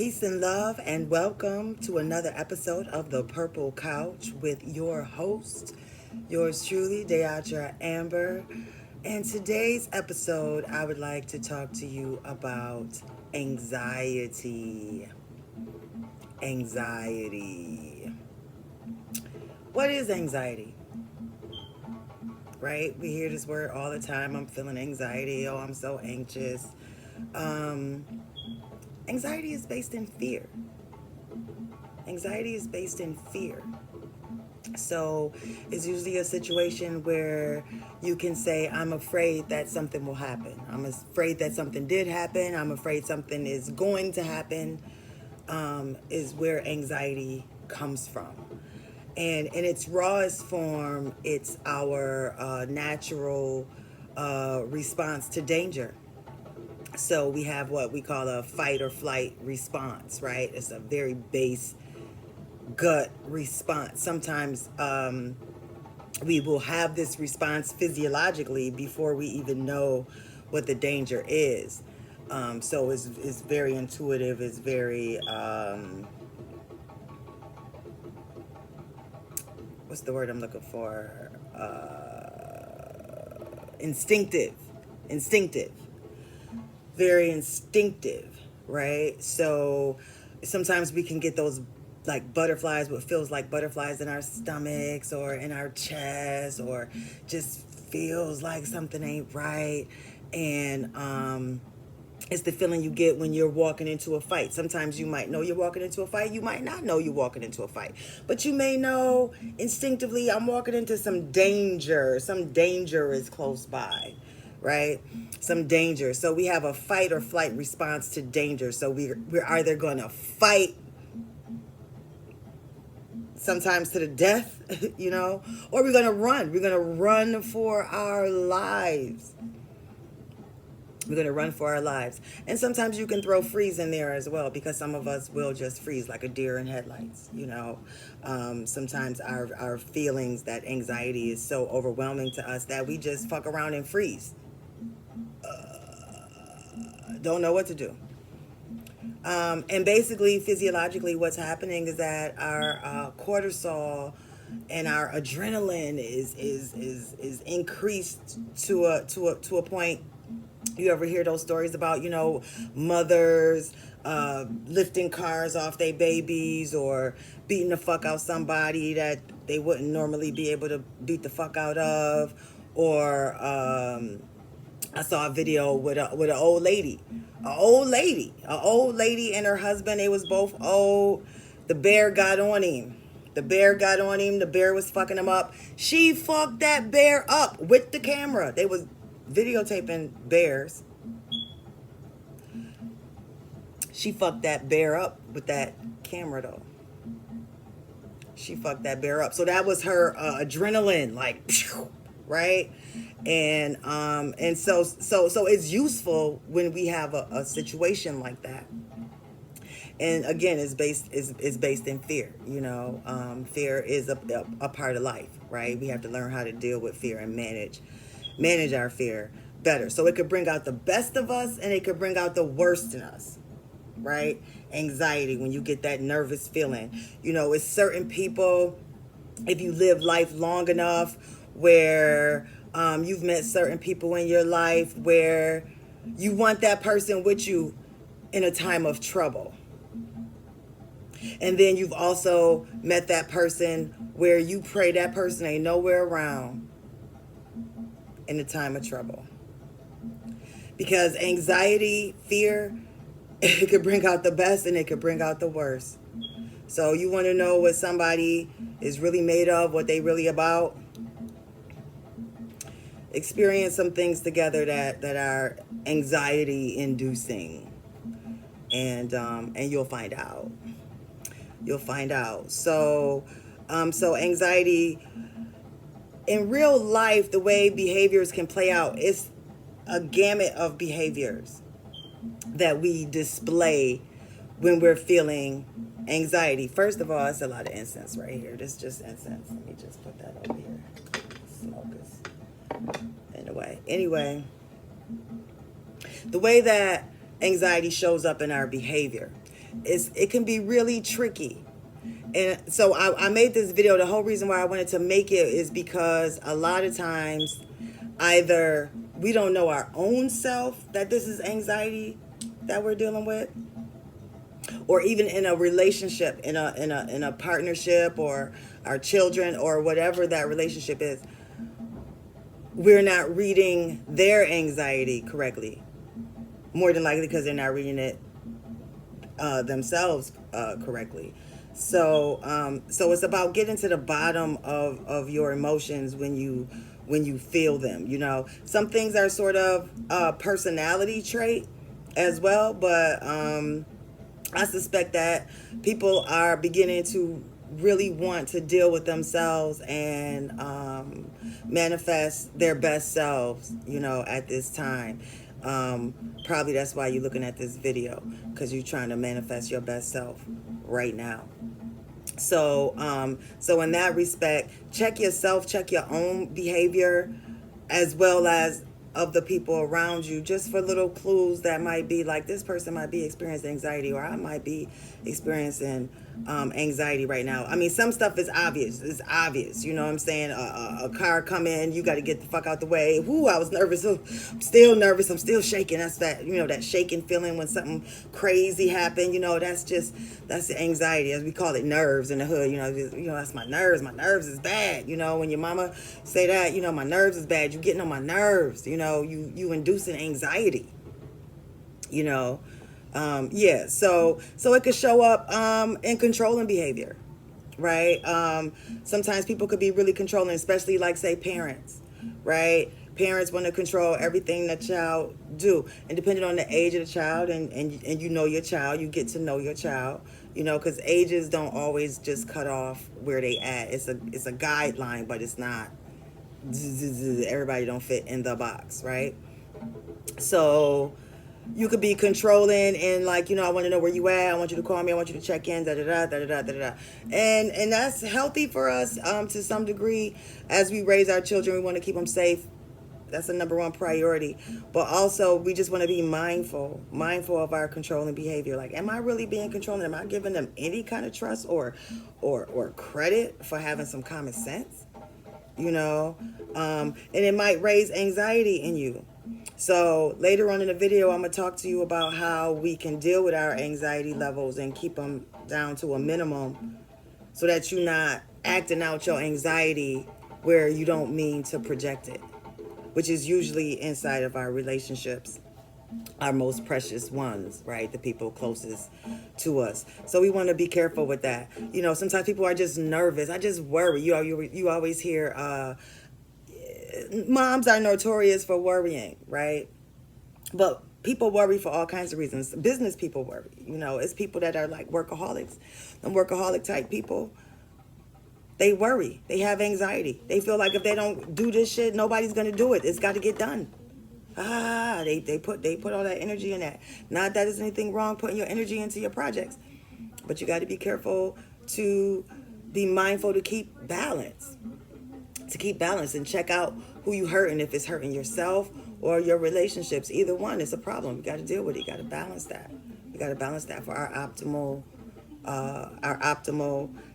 Peace and love, and welcome to another episode of The Purple Couch with your host, yours truly, DayatraAmber. And today's episode, I would like to talk to you about anxiety. Anxiety. What is anxiety? Right? We hear this word all the time. I'm feeling anxiety. Oh, I'm so anxious. Um, Anxiety is based in fear. Anxiety is based in fear. So it's usually a situation where you can say, I'm afraid that something will happen. I'm afraid that something did happen. I'm afraid something is going to happen, is where anxiety comes from. And in its rawest form, it's our natural response to danger. So we have what we call a fight or flight response, right? It's a very base gut response. Sometimes we will have this response physiologically before we even know what the danger is. So it's very intuitive. It's very, what's the word I'm looking for? Instinctive. Instinctive. Very instinctive, right? So sometimes we can get those like butterflies, what feels like butterflies in our stomachs or in our chest, or just feels like something ain't right. And it's the feeling you get when you're walking into a fight. Sometimes you might know you're walking into a fight. You might not know you're walking into a fight. But you may know instinctively, I'm walking into some danger. Some danger is close by, right? Some danger. So we have a fight or flight response to danger. So we're either going to fight, sometimes to the death, or we're going to run. We're going to run for our lives. We're going to run for our lives. And sometimes you can throw freeze in there as well, because some of us will just freeze like a deer in headlights, Sometimes our feelings, that anxiety is so overwhelming to us that we just fuck around and freeze. Don't know what to do. And basically, physiologically, what's happening is that our cortisol and our adrenaline is increased to a point. You ever hear those stories about, mothers lifting cars off their babies, or beating the fuck out somebody that they wouldn't normally be able to beat the fuck out of, or I saw a video with an old lady, and her husband. They was both old. The bear got on him. The bear was fucking him up. She fucked that bear up with the camera. They was videotaping bears. She fucked that bear up with that camera, though. She fucked that bear up. So that was her adrenaline, like, right? And so it's useful when we have a situation like that. And again, it's based in fear. Fear is a part of life, right? We have to learn how to deal with fear and manage our fear better. So it could bring out the best of us, and it could bring out the worst in us, right? Anxiety, when you get that nervous feeling, it's certain people, if you live life long enough, where you've met certain people in your life where you want that person with you in a time of trouble. And then you've also met that person where you pray that person ain't nowhere around in a time of trouble. Because anxiety, fear, it could bring out the best and it could bring out the worst. So you want to know what somebody is really made of, what they really about? Experience some things together that are anxiety inducing, and you'll find out. So anxiety in real life, the way behaviors can play out, is a gamut of behaviors that we display when we're feeling anxiety. First of all, it's a lot of incense right here. This is just incense. Let me just put that over here. Smoke is in the way. Anyway, the way that anxiety shows up in our behavior it can be really tricky. And so I made this video. The whole reason why I wanted to make it is because a lot of times either we don't know our own self that this is anxiety that we're dealing with, or even in a relationship, in a partnership, or our children, or whatever that relationship is, we're not reading their anxiety correctly. More than likely because they're not reading it themselves correctly. So so it's about getting to the bottom of your emotions when you feel them. You know, some things are sort of a personality trait as well, but I suspect that people are beginning to really want to deal with themselves and manifest their best selves, you know, at this time. Probably that's why you're looking at this video, because you're trying to manifest your best self right now. So so in that respect, check yourself, check your own behavior, as well as of the people around you, just for little clues that might be like, this person might be experiencing anxiety, or I might be experiencing anxiety right now. I mean, some stuff is obvious. It's obvious. You know what I'm saying? A car come in, you got to get the fuck out the way. Whoo, I was nervous. I'm still nervous. I'm still shaking. That's that, you know, that shaking feeling when something crazy happened. You know, that's the anxiety, as we call it, nerves in the hood. You know, that's my nerves. My nerves is bad. You know, when your mama say that, you know, my nerves is bad. You getting on my nerves. You know, you inducing anxiety. You know. Yeah, so it could show up in controlling behavior, right? Sometimes people could be really controlling, especially like, say, parents, right? Parents want to control everything that child do, and depending on the age of the child, and you know your child, you get to know your child, you know, because ages don't always just cut off where they at. It's a guideline, but it's not. Everybody don't fit in the box, right? So you could be controlling and like, you know, I want to know where you at. I want you to call me. I want you to check in. Da da da da da da da da. And that's healthy for us to some degree. As we raise our children, we want to keep them safe. That's the number one priority. But also, we just want to be mindful of our controlling behavior. Like, am I really being controlling? Am I giving them any kind of trust or credit for having some common sense? You know, and it might raise anxiety in you. So later on in the video, I'm going to talk to you about how we can deal with our anxiety levels and keep them down to a minimum, so that you're not acting out your anxiety where you don't mean to project it, which is usually inside of our relationships, our most precious ones, right? The people closest to us. So we want to be careful with that. You know, sometimes people are just nervous. I just worry. You always hear, moms are notorious for worrying, right? But people worry for all kinds of reasons. Business people worry. You know, it's people that are like workaholics, and workaholic type people. They worry. They have anxiety. They feel like if they don't do this shit, nobody's gonna do it. It's got to get done. They put all that energy in that. Not that there's anything wrong putting your energy into your projects, but you got to be careful to be mindful to keep balance. And check out who you hurting, if it's hurting yourself or your relationships. Either one, it's a problem. You got to deal with it. You got to balance that. You got to balance that for our optimal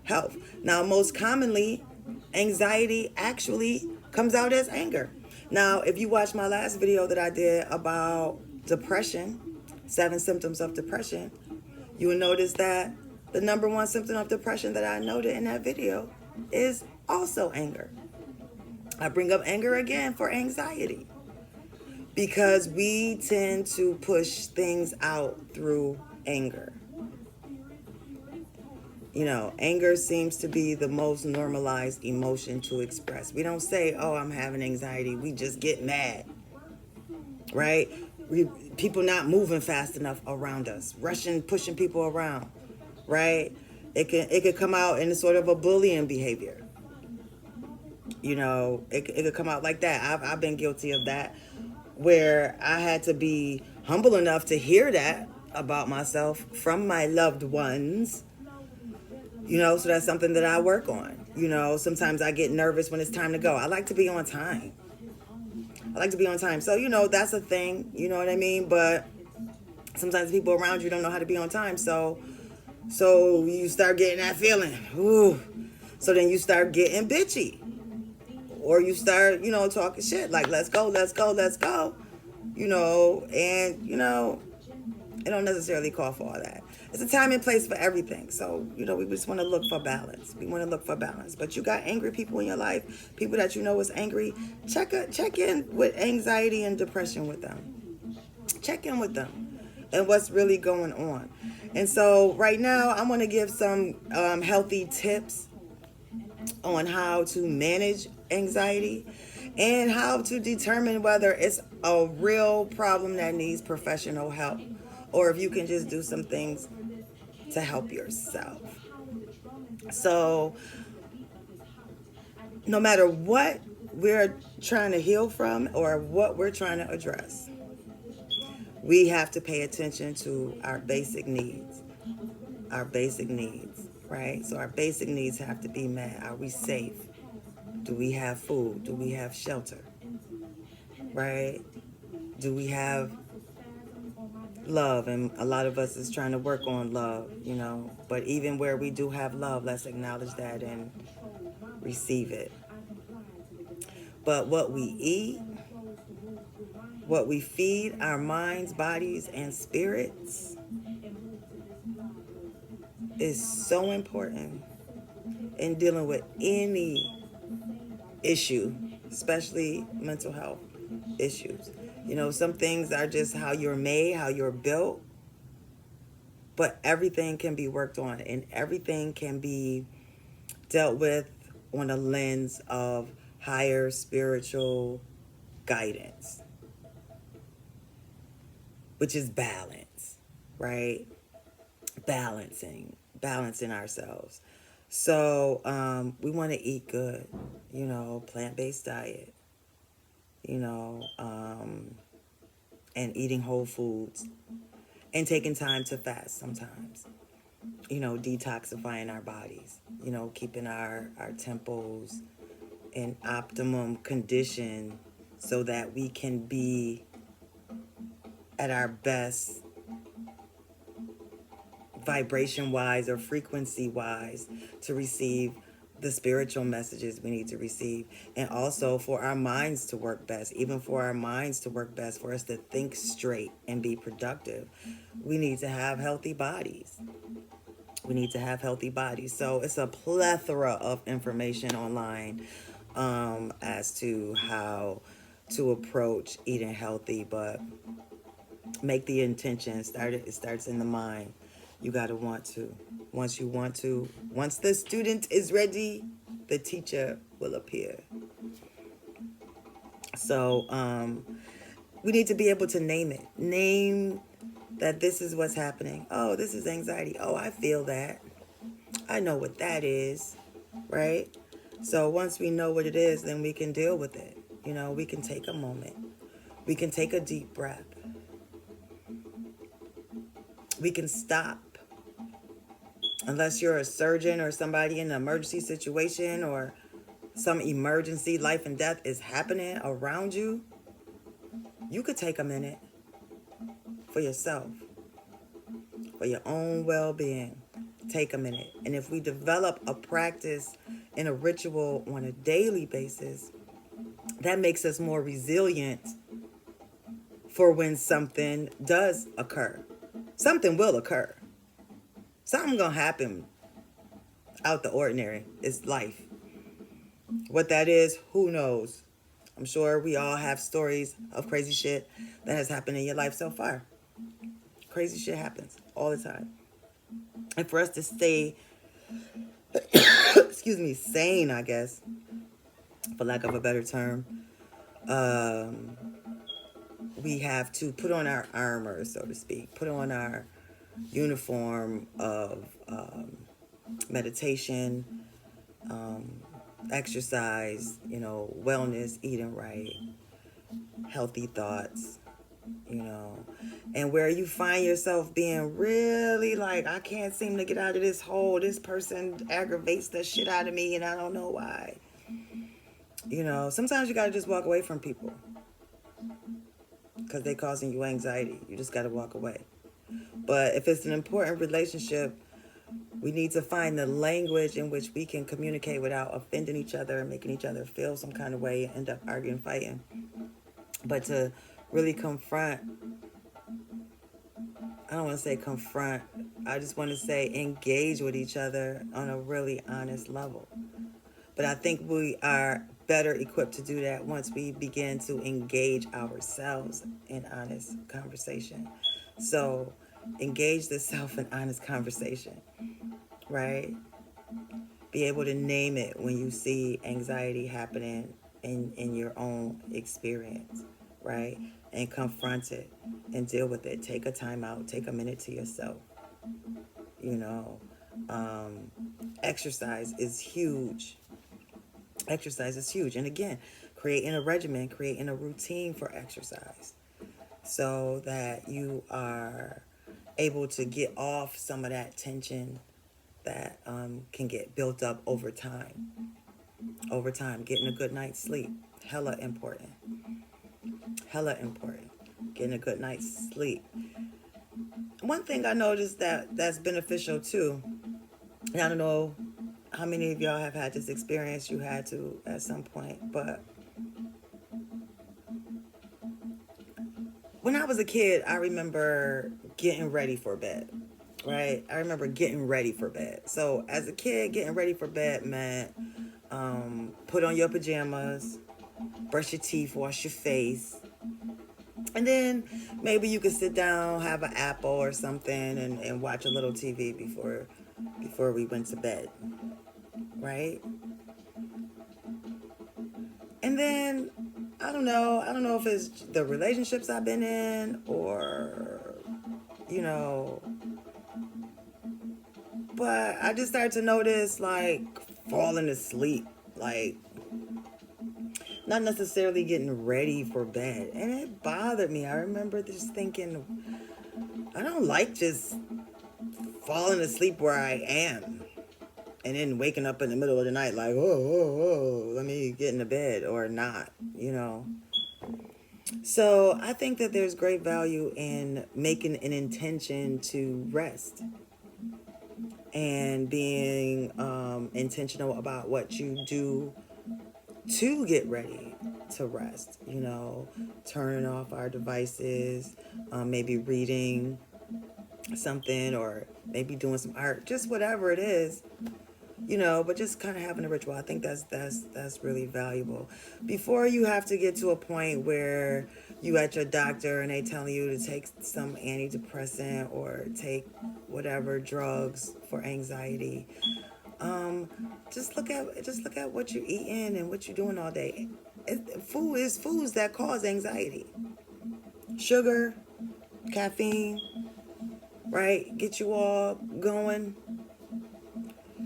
health. Now, most commonly, anxiety actually comes out as anger. Now, if you watch my last video that I did about depression, 7 symptoms of depression, you will notice that the number one symptom of depression that I noted in that video is also anger. I bring up anger again for anxiety, because we tend to push things out through anger. You know, anger seems to be the most normalized emotion to express. We don't say, oh, I'm having anxiety. We just get mad, right? People not moving fast enough around us, rushing, pushing people around, right? It could come out in a sort of a bullying behavior. You know, it could come out like that. I've been guilty of that, where I had to be humble enough to hear that about myself from my loved ones. You know, so that's something that I work on. You know, sometimes I get nervous when it's time to go. I like to be on time. So, you know, that's a thing. You know what I mean? But Sometimes people around you don't know how to be on time. So you start getting that feeling. Ooh. So then you start getting bitchy. Or you start, talking shit. Like, let's go, let's go, let's go. And, it don't necessarily call for all that. It's a time and place for everything. So, we just want to look for balance. We want to look for balance. But you got angry people in your life, people that you know is angry. Check in with anxiety and depression with them. Check in with them and what's really going on. And so right now, I want to give some healthy tips on how to manage anxiety and how to determine whether it's a real problem that needs professional help or if you can just do some things to help yourself. So, no matter what we're trying to heal from or what we're trying to address, we have to pay attention to our basic needs. Our basic needs, right? So, our basic needs have to be met. Are we safe? Do we have food? Do we have shelter? Right? Do we have love? And a lot of us is trying to work on love, But even where we do have love, let's acknowledge that and receive it. But what we eat, what we feed our minds, bodies, and spirits is so important in dealing with any issue, especially mental health issues. Some things are just how you're made, how you're built, but everything can be worked on and everything can be dealt with on a lens of higher spiritual guidance, which is balance, right? Balancing ourselves. So we want to eat good, plant-based diet, and eating whole foods and taking time to fast sometimes, detoxifying our bodies, keeping our temples in optimum condition so that we can be at our best vibration-wise or frequency-wise to receive the spiritual messages we need to receive, and also for our minds to work best. Even for our minds to work best, for us to think straight and be productive, we need to have healthy bodies. So it's a plethora of information online as to how to approach eating healthy, but make the intention. It starts in the mind. You got to want to. Once the student is ready, the teacher will appear. So we need to be able to name it. Name that this is what's happening. Oh, this is anxiety. Oh, I feel that. I know what that is, right? So once we know what it is, then we can deal with it. We can take a moment. We can take a deep breath. We can stop. Unless you're a surgeon or somebody in an emergency situation or some emergency, life and death is happening around you, you could take a minute for yourself, for your own well-being. Take a minute. And if we develop a practice and a ritual on a daily basis, that makes us more resilient for when something does occur. Something will occur. Something gonna happen out the ordinary. It's life. What that is, who knows? I'm sure we all have stories of crazy shit that has happened in your life so far. Crazy shit happens all the time. And for us to stay, sane, I guess, for lack of a better term, we have to put on our armor, so to speak, put on our uniform of meditation, exercise, wellness, eating right, healthy thoughts, and where you find yourself being really like, I can't seem to get out of this hole. This person aggravates the shit out of me and I don't know why. Sometimes you got to just walk away from people because they're causing you anxiety. You just got to walk away. But if it's an important relationship, we need to find the language in which we can communicate without offending each other and making each other feel some kind of way and end up arguing, fighting. But to really confront, I don't want to say confront, I just want to say engage with each other on a really honest level. But I think we are better equipped to do that once we begin to engage ourselves in honest conversation. So engage the self in honest conversation, right? Be able to name it when you see anxiety happening in your own experience, right? And confront it and deal with it. Take a time out, take a minute to yourself. You know, exercise is huge. Exercise is huge. And again, creating a regimen, creating a routine for exercise so that you are able to get off some of that tension that can get built up over time. Over time, getting a good night's sleep, hella important. Hella important. Getting a good night's sleep. One thing I noticed that's beneficial too, and I don't know how many of y'all have had this experience, you had to at some point, but when I was a kid, I remember getting ready for bed, right? I remember getting ready for bed. So as a kid, getting ready for bed meant put on your pajamas, brush your teeth, wash your face, and then maybe you could sit down, have an apple or something, and watch a little TV before we went to bed, right? And then I don't know if it's the relationships I've been in or, you know, but I just started to notice like falling asleep, like not necessarily getting ready for bed. And it bothered me. I remember just thinking, I don't like just falling asleep where I am and then waking up in the middle of the night like, let me get into bed or not, you know. So I think that there's great value in making an intention to rest and being intentional about what you do to get ready to rest, you know, turning off our devices, maybe reading something or maybe doing some art, just whatever it is, you know, but just kind of having a ritual. I think that's really valuable. Before you have to get to a point where you at your doctor and they telling you to take some antidepressant or take whatever drugs for anxiety. Just look at what you're eating and what you're doing all day. Foods that cause anxiety. Sugar, caffeine, right? Get you all going.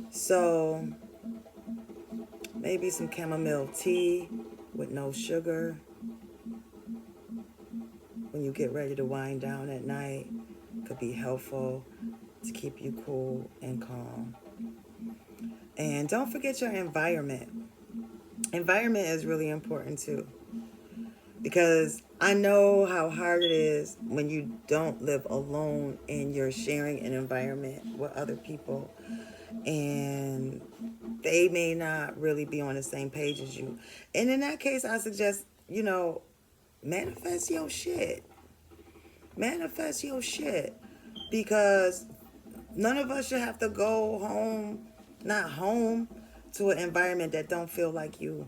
So maybe some chamomile tea with no sugar when you get ready to wind down at night could be helpful to keep you cool and calm. And don't forget your environment. Environment is really important too, because I know how hard it is when you don't live alone and you're sharing an environment with other people and they may not really be on the same page as you. And in that case, I suggest, you know, manifest your shit. Manifest your shit. Because none of us should have to go home, not home, to an environment that don't feel like you,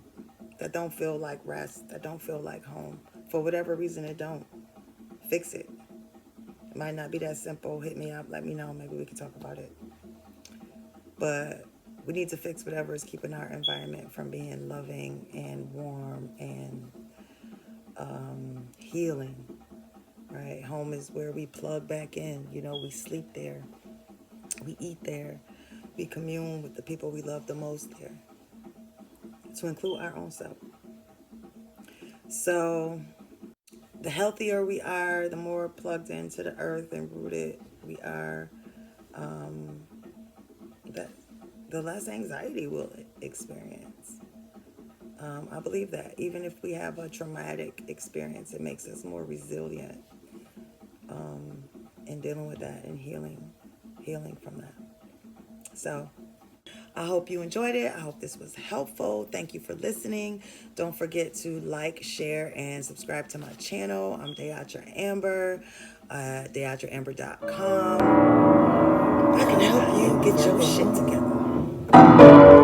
that don't feel like rest, that don't feel like home. For whatever reason it don't. Fix it. It might not be that simple. Hit me up, let me know, maybe we can talk about it. But we need to fix whatever is keeping our environment from being loving and warm and healing, right? Home is where we plug back in. You know, we sleep there. We eat there. We commune with the people we love the most there, to include our own self. So the healthier we are, the more plugged into the earth and rooted we are, the less anxiety we'll experience. I believe that even if we have a traumatic experience, it makes us more resilient and dealing with that and healing from that. So I hope you enjoyed it. I hope this was helpful. Thank you for listening. Don't forget to like, share, and subscribe to my channel. I'm DayatraAmber, DayatraAmber.com. I can help you get your shit together.